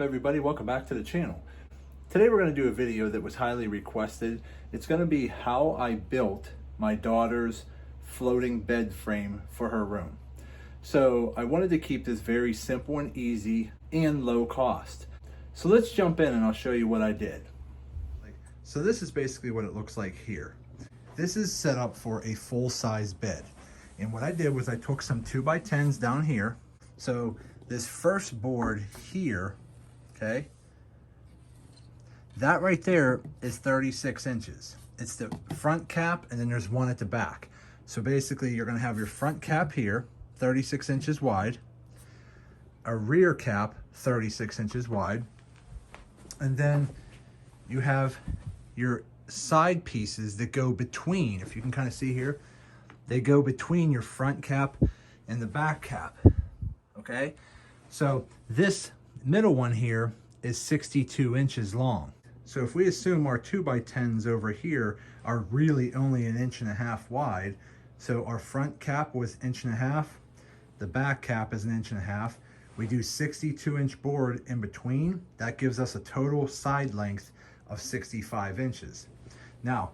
everybody? Welcome back to the channel. Today we're going to do a video that was highly requested. It's going to be how I built my daughter's floating bed frame for her room. So I wanted to keep this very simple and easy and low cost. So let's jump in and I'll show you what I did. So this is basically what it looks like here. This is set up for a full-size bed. And what I did was I took some 2x10s down here. So this first board here, okay, that right there is 36 inches. It's the front cap and then there's one at the back. So basically you're gonna have your front cap here, 36 inches wide, a rear cap, 36 inches wide, and then you have your side pieces that go between, if you can kind of see here, they go between your front cap and the back cap, okay? So this middle one here is 62 inches long. So if we assume our 2x10s over here are really only 1.5 inches wide, so our front cap was 1.5 inches, the back cap is 1.5 inches, we do 62-inch board in between, that gives us a total side length of 65 inches. Now,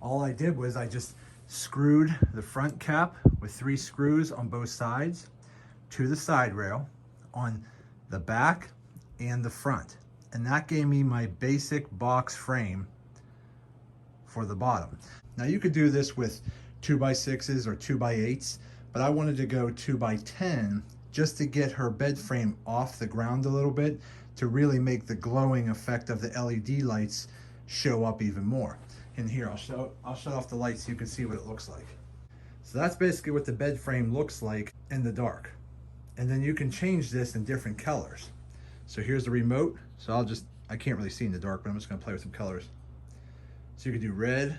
all I did was I just screwed the front cap with 3 screws on both sides to the side rail on the back and the front. And that gave me my basic box frame for the bottom. Now you could do this with 2x6s or 2x8s, but I wanted to go 2x10 just to get her bed frame off the ground a little bit to really make the glowing effect of the LED lights show up even more. And here, I'll shut off the lights so you can see what it looks like. So that's basically what the bed frame looks like in the dark. And then you can change this in different colors. So here's the remote. So I can't really see in the dark, but I'm just gonna play with some colors. So you can do red,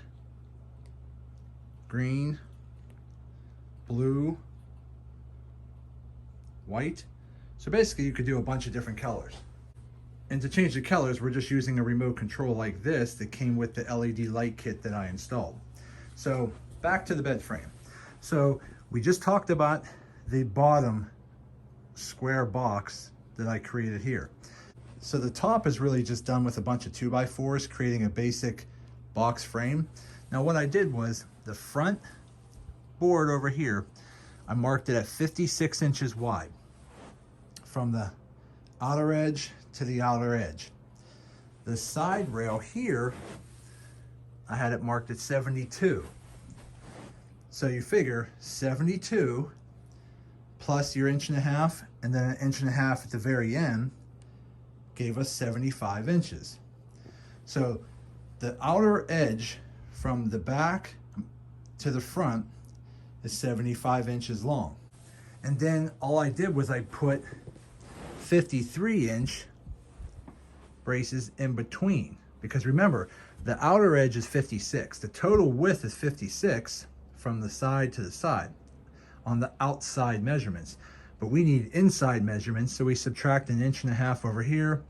green, blue, white. So basically you could do a bunch of different colors. And to change the colors, we're just using a remote control like this that came with the LED light kit that I installed. So back to the bed frame. So we just talked about the bottom square box that I created here. So the top is really just done with a bunch of 2x4s, creating a basic box frame. Now what I did was the front board over here, I marked it at 56 inches wide from the outer edge to the outer edge. The side rail here, I had it marked at 72. So you figure 72 plus your 1.5 inches and then 1.5 inches at the very end gave us 75 inches. So the outer edge from the back to the front is 75 inches long. And then all I did was I put 53-inch braces in between, because remember, the outer edge is 56. The total width is 56 from the side to the side on the outside measurements. But we need inside measurements, so we subtract 1.5 inches over here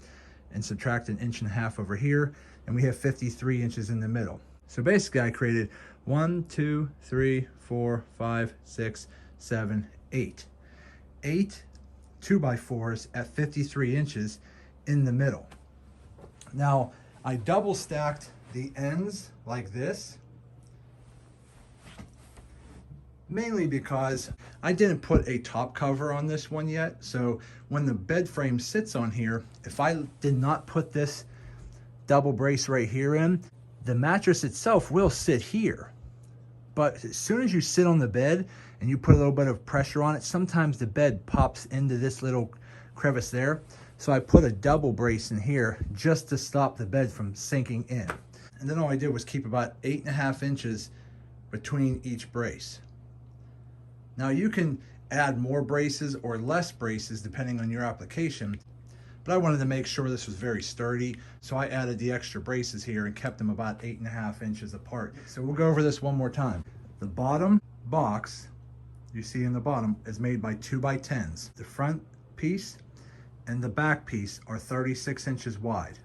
and subtract 1.5 inches over here, and we have 53 inches in the middle. So basically I created 1, 2, 3, 4, 5, 6, 7, 8. 8 2x4s at 53 inches in the middle. Now I double stacked the ends like this, mainly because I didn't put a top cover on this one yet. So when the bed frame sits on here, if I did not put this double brace right here in, the mattress itself will sit here. But as soon as you sit on the bed and you put a little bit of pressure on it, sometimes the bed pops into this little crevice there. So I put a double brace in here just to stop the bed from sinking in. And then all I did was keep about 8.5 inches between each brace. Now you can add more braces or less braces depending on your application, but I wanted to make sure this was very sturdy, so I added the extra braces here and kept them about 8.5 inches apart. So we'll go over this one more time. The bottom box you see in the bottom is made by 2x10s. The front piece and the back piece are 36 inches wide.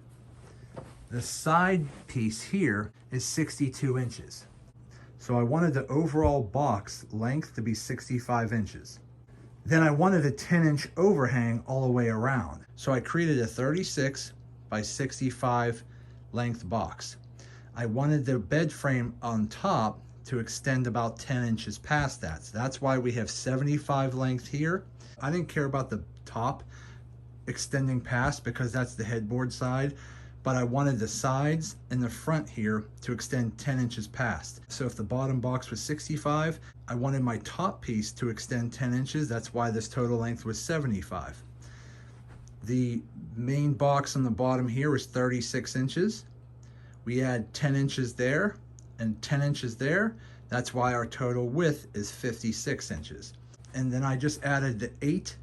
The side piece here is 62 inches. So I wanted the overall box length to be 65 inches. Then I wanted a 10-inch overhang all the way around. So I created a 36 by 65 length box. I wanted the bed frame on top to extend about 10 inches past that. So that's why we have 75 length here. I didn't care about the top extending past because that's the headboard side, but I wanted the sides and the front here to extend 10 inches past. So if the bottom box was 65, I wanted my top piece to extend 10 inches. That's why this total length was 75. The main box on the bottom here was 36 inches. We add 10 inches there and 10 inches there. That's why our total width is 56 inches. And then I just added the 8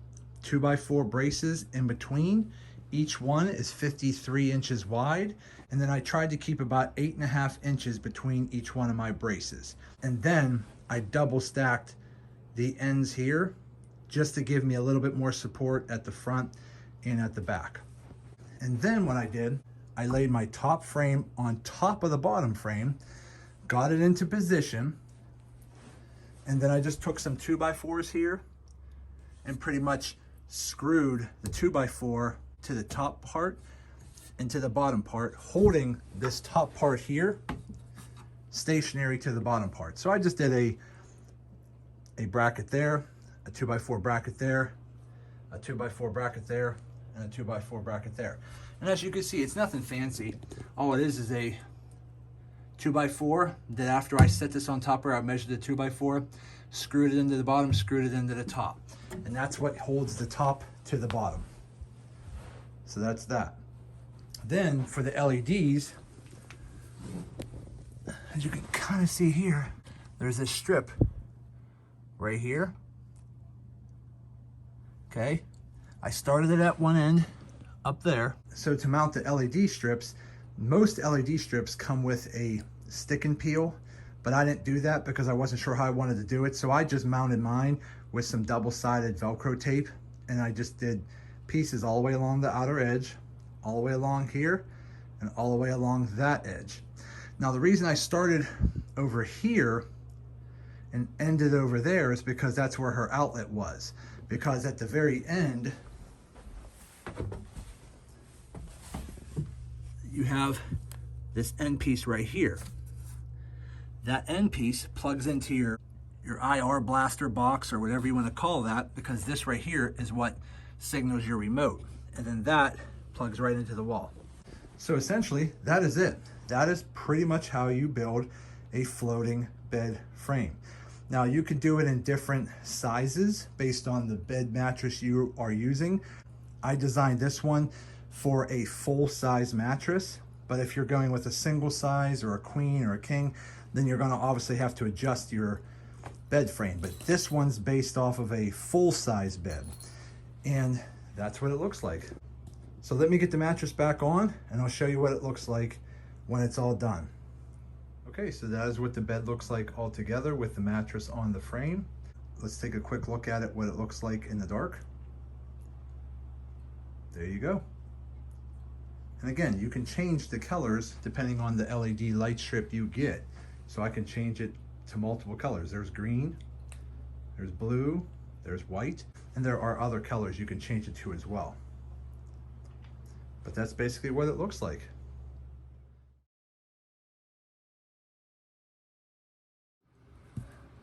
2x4 braces in between. Each one is 53 inches wide. And then I tried to keep about 8.5 inches between each one of my braces. And then I double stacked the ends here just to give me a little bit more support at the front and at the back. And then what I did, I laid my top frame on top of the bottom frame, got it into position, and then I just took some 2x4s here and pretty much screwed the 2x4 to the top part and to the bottom part, holding this top part here stationary to the bottom part. So I just did a bracket there, a 2x4 bracket there, a 2x4 bracket there, and a 2x4 bracket there. And as you can see, it's nothing fancy. All it is a 2x4 that after I set this on top where I measured the 2x4, screwed it into the bottom, screwed it into the top. And that's what holds the top to the bottom. So that's that. Then for the LEDs, as you can kind of see here, there's this strip right here. Okay, I started it at one end up there. So to mount the LED strips, most LED strips come with a stick and peel, but I didn't do that because I wasn't sure how I wanted to do it. So I just mounted mine with some double-sided Velcro tape, and I just did pieces all the way along the outer edge, all the way along here, and all the way along that edge. Now the reason I started over here and ended over there is because that's where her outlet was. Because at the very end, you have this end piece right here. That end piece plugs into your IR blaster box or whatever you want to call that, because this right here is what signals your remote. And then that plugs right into the wall. So essentially, that is it. That is pretty much how you build a floating bed frame. Now you could do it in different sizes based on the bed mattress you are using. I designed this one for a full-size mattress, but if you're going with a single size or a queen or a king, then you're gonna obviously have to adjust your bed frame. But this one's based off of a full-size bed, and that's what it looks like. So let me get the mattress back on and I'll show you what it looks like when it's all done. Okay, so that is what the bed looks like all together with the mattress on the frame. Let's take a quick look at it, what it looks like in the dark. There you go. And again, you can change the colors depending on the LED light strip you get. So I can change it to multiple colors. There's green, there's blue, there's white, and there are other colors you can change it to as well. But that's basically what it looks like.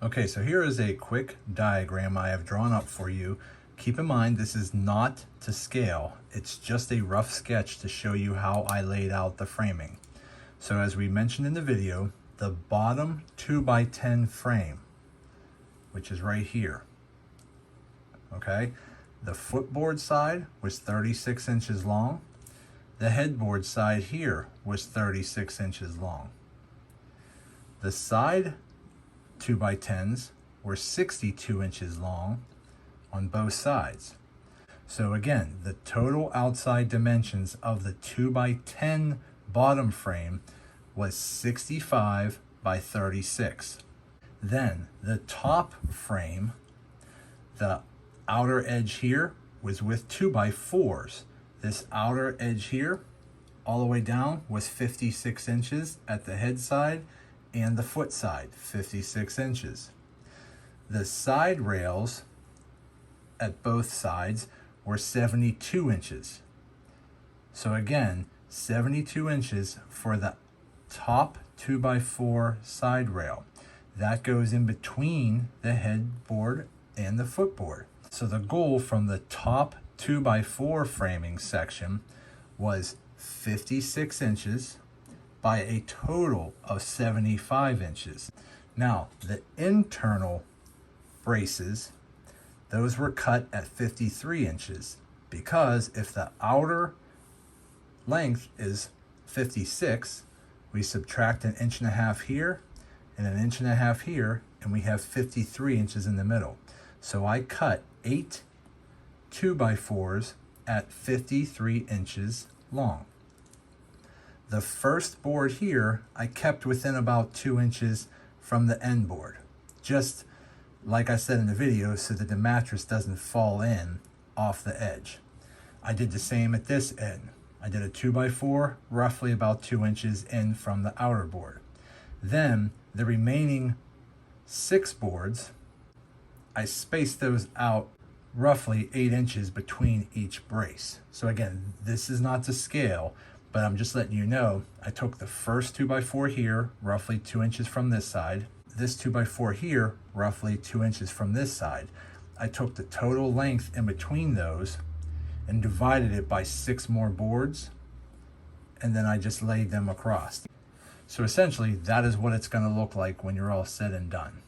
Okay, so here is a quick diagram I have drawn up for you. Keep in mind, this is not to scale. It's just a rough sketch to show you how I laid out the framing. So as we mentioned in the video, the bottom 2x10 frame, which is right here, okay? The footboard side was 36 inches long. The headboard side here was 36 inches long. The side 2x10s were 62 inches long on both sides. So again, the total outside dimensions of the 2x10 bottom frame was 65 by 36. Then the top frame, the outer edge here was with 2x4s. This outer edge here, all the way down, was 56 inches at the head side and the foot side, 56 inches. The side rails at both sides were 72 inches. So again, 72 inches for the top 2x4 side rail. That goes in between the headboard and the footboard. So the goal from the top 2x4 framing section was 56 inches by a total of 75 inches. Now, the internal braces, those were cut at 53 inches because if the outer length is 56, we subtract 1.5 inches here and 1.5 inches here, and we have 53 inches in the middle. So I cut 8 2x4s at 53 inches long. The first board here, I kept within about 2 inches from the end board. Just like I said in the video, so that the mattress doesn't fall in off the edge. I did the same at this end. I did a 2x4, roughly about 2 inches in from the outer board. Then the remaining 6 boards, I spaced those out roughly 8 inches between each brace. So again, this is not to scale, but I'm just letting you know, I took the first 2x4 here, roughly 2 inches from this side. This 2x4 here, roughly 2 inches from this side. I took the total length in between those and divided it by 6 more boards, and then I just laid them across. So essentially, that is what it's going to look like when you're all said and done.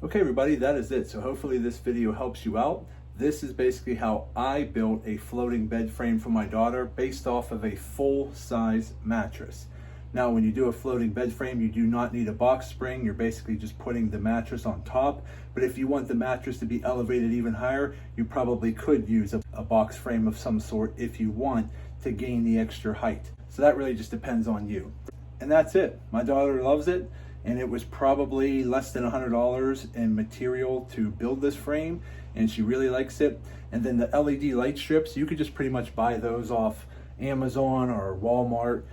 Okay, everybody, that is it. So hopefully this video helps you out. This is basically how I built a floating bed frame for my daughter based off of a full-size mattress. Now, when you do a floating bed frame, you do not need a box spring. You're basically just putting the mattress on top. But if you want the mattress to be elevated even higher, you probably could use a box frame of some sort if you want to gain the extra height. So that really just depends on you. And that's it. My daughter loves it, and it was probably less than $100 in material to build this frame, and she really likes it. And then the LED light strips, you could just pretty much buy those off Amazon or Walmart.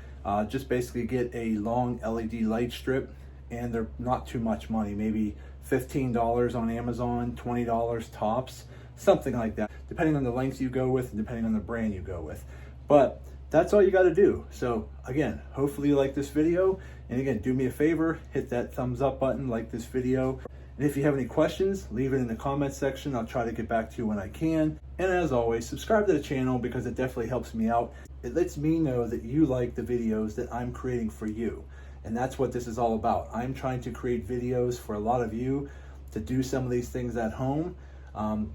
Just basically get a long LED light strip, and they're not too much money, maybe $15 on Amazon, $20 tops, something like that, depending on the length you go with and depending on the brand you go with. But that's all you got to do. So again, hopefully you like this video, and again, do me a favor, hit that thumbs up button, like this video, and if you have any questions, leave it in the comments section. I'll try to get back to you when I can. And as always, subscribe to the channel because it definitely helps me out. It lets me know that you like the videos that I'm creating for you. And that's what this is all about. I'm trying to create videos for a lot of you to do some of these things at home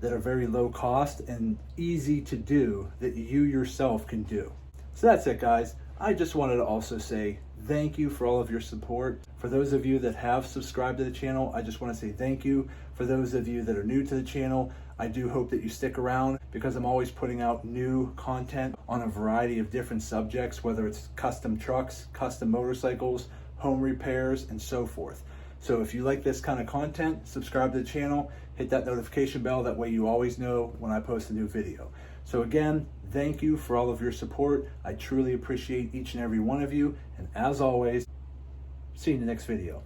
that are very low cost and easy to do that you yourself can do. So that's it, guys. I just wanted to also say thank you for all of your support. For those of you that have subscribed to the channel, I just want to say thank you. For those of you that are new to the channel, I do hope that you stick around because I'm always putting out new content on a variety of different subjects, whether it's custom trucks, custom motorcycles, home repairs, and so forth. So if you like this kind of content, subscribe to the channel, hit that notification bell. That way you always know when I post a new video. So again, thank you for all of your support. I truly appreciate each and every one of you. And as always, see you in the next video.